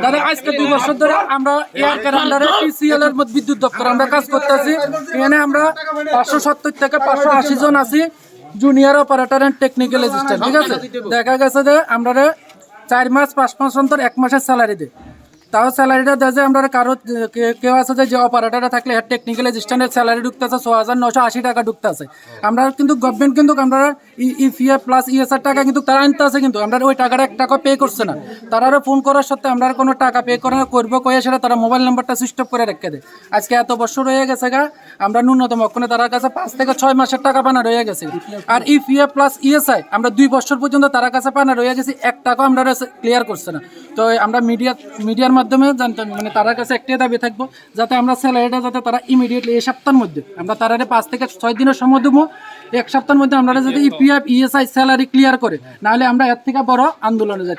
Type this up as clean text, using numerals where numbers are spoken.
দাদা আজকে 2 বছর ধরে আমরা এয়ারটেল আন্ডারে পিসিএল এর মধ্যে বিদ্যুৎ দপ্তর আমরা কাজ করতেছি। এখানে আমরা 570 থেকে 580 জন আছি junior operator and technical assistant. ঠিক আছে, দেখা গেছে যে আমরা 4 মাস 5 মাস অন্তর 1 মাসের স্যালারি দিই। তাও স্যালারিটা দেয় যে আমরা কারো কেউ আছে যে অপারেটরে থাকলে টেকনিক্যাল অ্যাসিস্ট্যান্টের স্যালারি ঢুকতেছে 6,980 টাকা ঢুকতেছে। আমরা কিন্তু গভর্নমেন্ট কিন্তু আমরা ইপিএফ প্লাস ইএসআর টাকা কিন্তু তারা আনতে আছে, কিন্তু আমরা ওই টাকাটা 1 টাকা পে করছে না। তারারও ফোন করার সত্ত্বে আমরা কোনো টাকা পে করবো কয়ে সেটা তারা মোবাইল নাম্বারটা সুইচ অফ করে রেখে দেয়। আজকে এত বছর হয়ে গেছে গা, আমরা ন্যূনতম ওখানে তার কাছে 5 থেকে 6 মাসের টাকা পানা রয়ে গেছে। আর ইপিএফ প্লাস ইএসআই আমরা 2 বছর পর্যন্ত তার কাছে পানা রয়ে গেছি, 1 টাকা আমরা ক্লিয়ার করছে না। তো আমরা মিডিয়ার মাধ্যমে জানতাম মানে তার কাছে একটাই দাবি থাকবো যাতে আমরা স্যালারিটা যাতে তারা ইমিডিয়েটলি এই সপ্তাহের মধ্যে আমরা তারা 5 থেকে 6 দিনের সময় দেবো, 1 সপ্তাহের মধ্যে আমরা যাতে ইপিএফ ইএসআই স্যালারি ক্লিয়ার করে, নাহলে আমরা এর থেকে বড় আন্দোলনে যাচ্ছি।